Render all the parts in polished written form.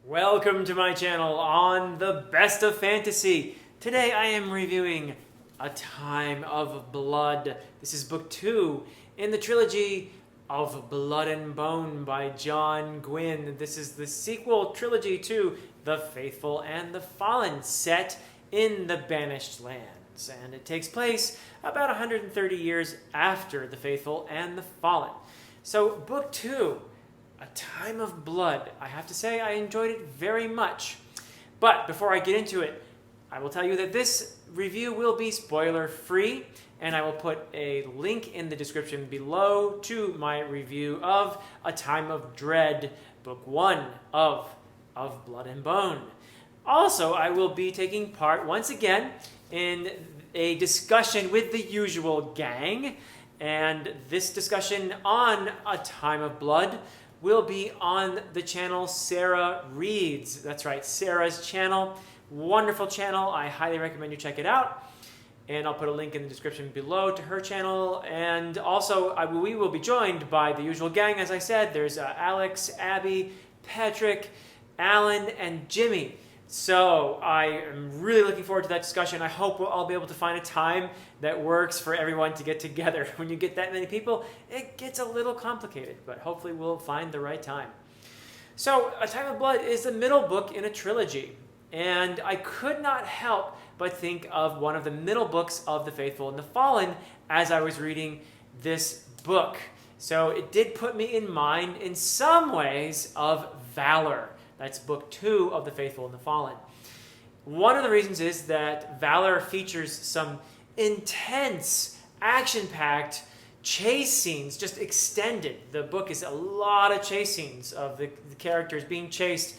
Welcome to my channel on the best of fantasy. Today I am reviewing A Time of Blood. This is book 2 in the trilogy of Blood and Bone by John Gwynne. This is the sequel trilogy to The Faithful and the Fallen, set in the Banished Lands. And it takes place about 130 years after The Faithful and the Fallen. So book 2, A Time of Blood. I have to say I enjoyed it very much. But before I get into it, I will tell you that this review will be spoiler free, and I will put a link in the description below to my review of A Time of Dread, book 1 of Blood and Bone. Also, I will be taking part once again in a discussion with the usual gang, and this discussion on A Time of Blood will be on the channel Sarah Reads. That's right, Sarah's channel. Wonderful channel. I highly recommend you check it out. And I'll put a link in the description below to her channel. And also, we will be joined by the usual gang, as I said. There's Alex, Abby, Patrick, Alan, and Jimmy. So I am really looking forward to that discussion. I hope we'll all be able to find a time that works for everyone to get together. When you get that many people, it gets a little complicated, but hopefully we'll find the right time. So A Time of Blood is the middle book in a trilogy, and I could not help but think of one of the middle books of The Faithful and the Fallen as I was reading this book. So it did put me in mind, in some ways, of Valor. That's book 2 of The Faithful and the Fallen. One of the reasons is that Valor features some intense, action-packed chase scenes, just extended. The book is a lot of chase scenes of the characters being chased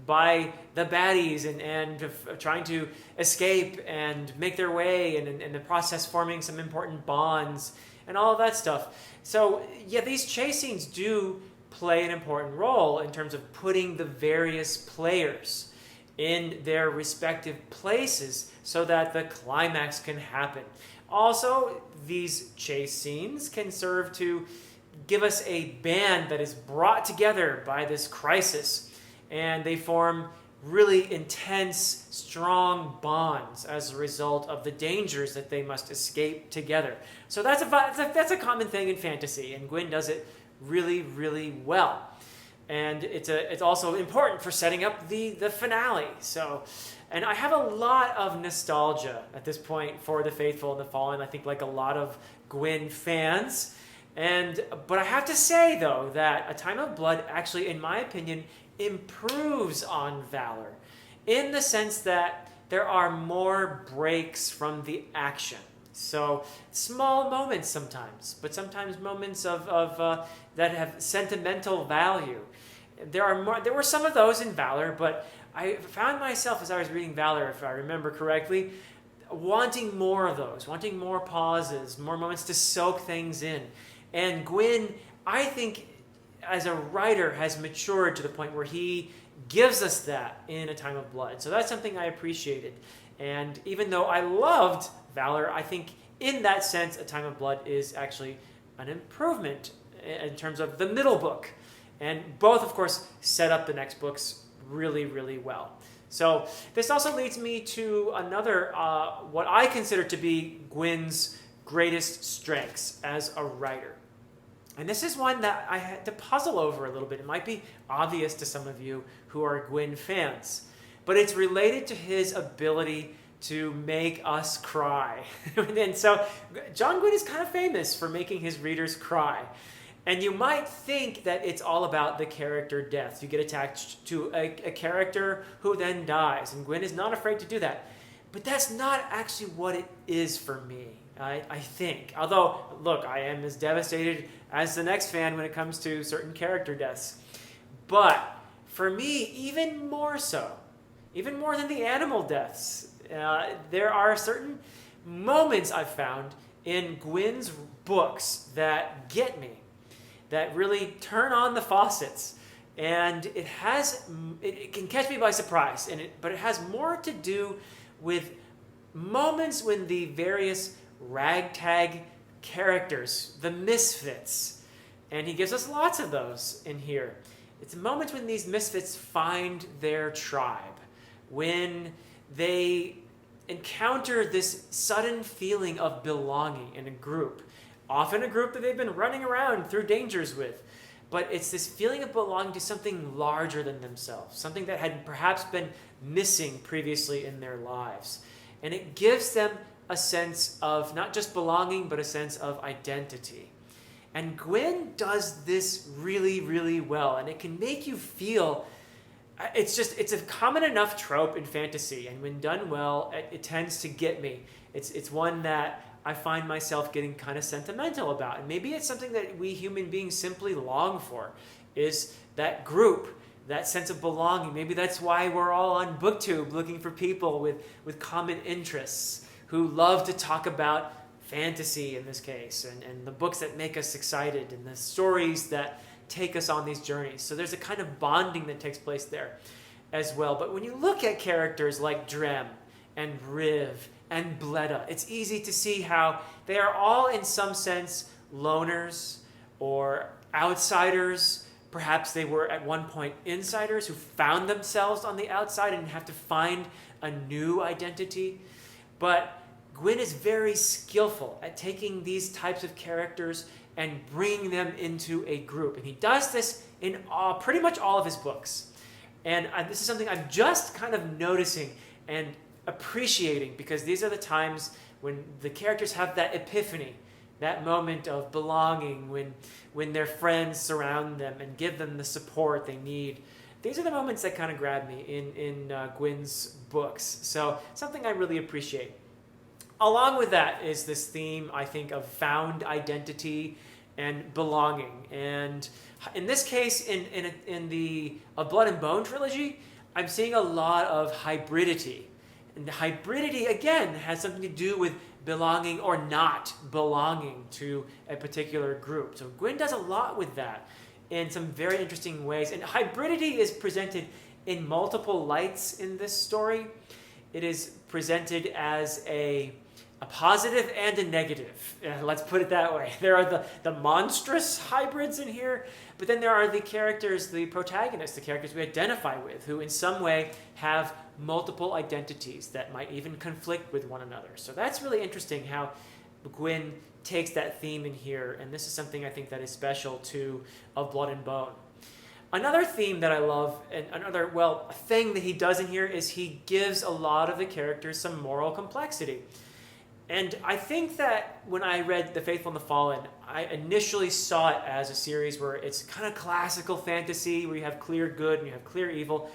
by the baddies and trying to escape and make their way, and in the process forming some important bonds and all of that stuff. So yeah, these chase scenes do play an important role in terms of putting the various players in their respective places so that the climax can happen. Also, these chase scenes can serve to give us a band that is brought together by this crisis, and they form really intense, strong bonds as a result of the dangers that they must escape together. So that's a common thing in fantasy, and Gwynne does it really, really well. And it's also important for setting up the finale. So, and I have a lot of nostalgia at this point for The Faithful and the Fallen, I think, like a lot of Gwynne fans. But I have to say, though, that A Time of Blood actually, in my opinion, improves on Valor, in the sense that there are more breaks from the action. So small moments sometimes, but sometimes moments of that have sentimental value. There were some of those in Valor, but I found myself, as I was reading Valor, if I remember correctly, wanting more of those, wanting more pauses, more moments to soak things in. And Gwynne, I think, as a writer, has matured to the point where he gives us that in A Time of Blood. So that's something I appreciated. And even though I loved Valor, I think in that sense, A Time of Blood is actually an improvement in terms of the middle book. And both, of course, set up the next books really, really well. So this also leads me to another, what I consider to be Gwynne's greatest strengths as a writer. And this is one that I had to puzzle over a little bit. It might be obvious to some of you who are Gwynne fans, but it's related to his ability to make us cry. And so John Gwynne is kind of famous for making his readers cry. And you might think that it's all about the character deaths. You get attached to a character who then dies, and Gwynne is not afraid to do that. But that's not actually what it is for me, I think. Although, look, I am as devastated as the next fan when it comes to certain character deaths. But for me, even more so, even more than the animal deaths, there are certain moments I've found in Gwynne's books that get me, that really turn on the faucets. And it can catch me by surprise, but it has more to do with moments when the various ragtag characters, the misfits, and he gives us lots of those in here, It's moments when these misfits find their tribe, when they encounter this sudden feeling of belonging in a group, often a group that they've been running around through dangers with. But it's this feeling of belonging to something larger than themselves, something that had perhaps been missing previously in their lives. And it gives them a sense of not just belonging, but a sense of identity. And Gwynne does this really, really well, and it can make you feel, it's a common enough trope in fantasy, and when done well, it tends to get me. It's one that I find myself getting kind of sentimental about, and maybe it's something that we human beings simply long for, is that group, that sense of belonging. Maybe that's why we're all on BookTube looking for people with common interests who love to talk about fantasy in this case, and the books that make us excited, and the stories that take us on these journeys. So there's a kind of bonding that takes place there as well. But when you look at characters like Drem and Riv and Bleda, it's easy to see how they are all in some sense loners or outsiders. Perhaps they were at one point insiders who found themselves on the outside and have to find a new identity. But Gwynne is very skillful at taking these types of characters and bringing them into a group. And he does this in pretty much all of his books. And this is something I'm just kind of noticing and appreciating, because these are the times when the characters have that epiphany, that moment of belonging, when their friends surround them and give them the support they need. These are the moments that kind of grab me in Gwynne's books. So something I really appreciate. Along with that is this theme, I think, of found identity and belonging. And in this case, in the Blood and Bone trilogy, I'm seeing a lot of hybridity. And hybridity, again, has something to do with belonging or not belonging to a particular group. So Gwynne does a lot with that in some very interesting ways. And hybridity is presented in multiple lights in this story. It is presented as a positive and a negative. Let's put it that way. There are the monstrous hybrids in here, but then there are the characters, the protagonists, the characters we identify with, who in some way have multiple identities that might even conflict with one another. So that's really interesting how Gwynne takes that theme in here, and this is something I think that is special to Of Blood and Bone. Another theme that I love, and another, thing that he does in here, is he gives a lot of the characters some moral complexity. And I think that when I read The Faithful and the Fallen, I initially saw it as a series where it's kind of classical fantasy, where you have clear good and you have clear evil.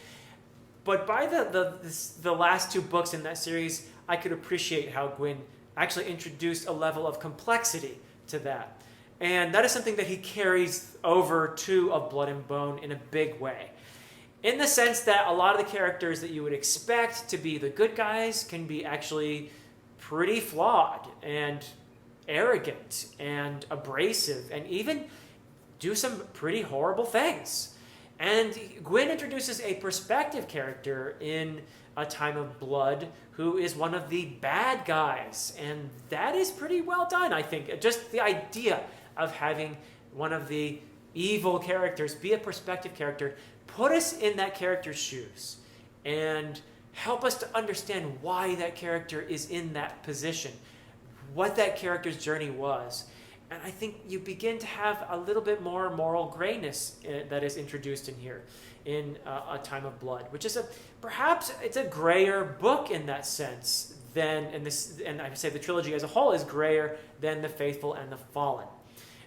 But by the last two books in that series, I could appreciate how Gwynne actually introduced a level of complexity to that. And that is something that he carries over to Of Blood and Bone in a big way. In the sense that a lot of the characters that you would expect to be the good guys can be actually pretty flawed and arrogant and abrasive and even do some pretty horrible things. And Gwynne introduces a perspective character in A Time of Blood who is one of the bad guys. And that is pretty well done, I think. Just the idea of having one of the evil characters be a perspective character, put us in that character's shoes and help us to understand why that character is in that position, what that character's journey was. And I think you begin to have a little bit more moral grayness that is introduced in here in A Time of Blood, which is perhaps it's a grayer book in that sense than and I would say the trilogy as a whole is grayer than The Faithful and the Fallen.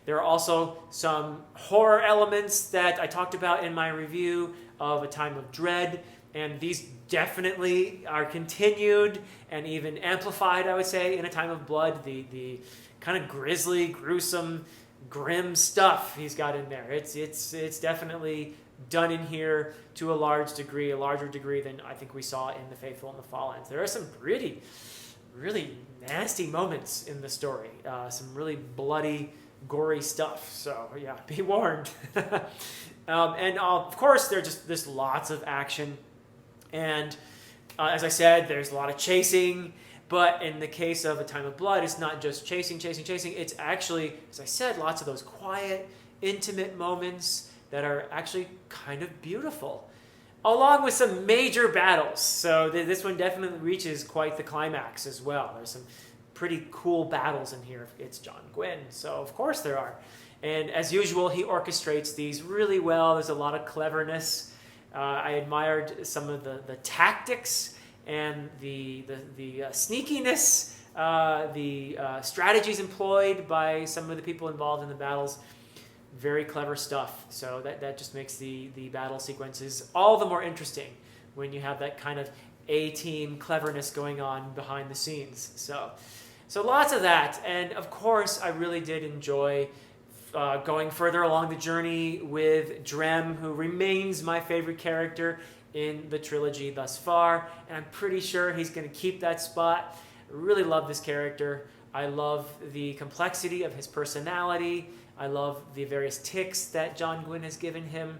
There are also some horror elements that I talked about in my review of A Time of Dread, and these definitely are continued and even amplified, I would say, in A Time of Blood. The kind of grisly, gruesome, grim stuff he's got in there. It's definitely done in here to a larger degree than I think we saw in The Faithful and the Fallen. There are some really, really nasty moments in the story. Some really bloody, gory stuff. So yeah, be warned. And of course, there's lots of action. And as I said, there's a lot of chasing. But in the case of A Time of Blood, it's not just chasing. It's actually, as I said, lots of those quiet, intimate moments that are actually kind of beautiful, along with some major battles. So this one definitely reaches quite the climax as well. There's some pretty cool battles in here. It's John Gwynne, so of course there are. And as usual, he orchestrates these really well. There's a lot of cleverness. I admired some of the tactics and the sneakiness, the strategies employed by some of the people involved in the battles. Very clever stuff. So that just makes the battle sequences all the more interesting when you have that kind of A-team cleverness going on behind the scenes. So lots of that. And of course, I really did enjoy going further along the journey with Drem, who remains my favorite character in the trilogy thus far. And I'm pretty sure he's going to keep that spot. I really love this character. I love the complexity of his personality. I love the various tics that John Gwynne has given him.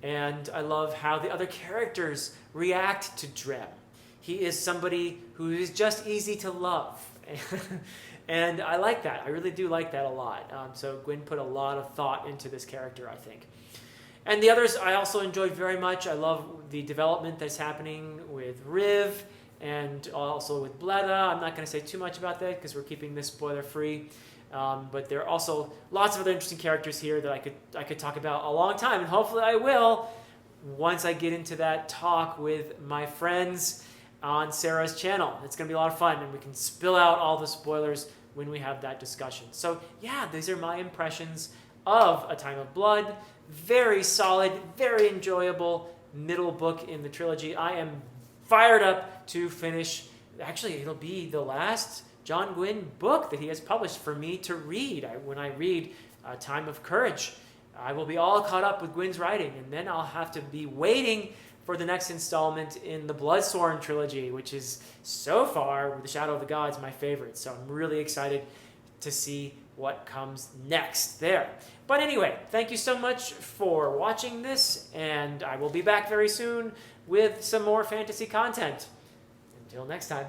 And I love how the other characters react to Drem. He is somebody who is just easy to love. And I like that. I really do like that a lot. So Gwynne put a lot of thought into this character, I think. And the others I also enjoyed very much. I love the development that's happening with Riv and also with Bleda. I'm not going to say too much about that because we're keeping this spoiler free. But there are also lots of other interesting characters here that I could talk about a long time, and hopefully I will once I get into that talk with my friends on Sarah's channel. It's going to be a lot of fun, and we can spill out all the spoilers when we have that discussion. So yeah, these are my impressions of A Time of Blood. Very solid, very enjoyable middle book in the trilogy. I am fired up to finish. Actually, it'll be the last John Gwynne book that he has published for me to read. When I read Time of Courage, I will be all caught up with Gwynne's writing, and then I'll have to be waiting for the next installment in the Bloodsworn trilogy, which is so far, with The Shadow of the Gods, my favorite. So I'm really excited to see what comes next there. But anyway, thank you so much for watching this, and I will be back very soon with some more fantasy content. Until next time.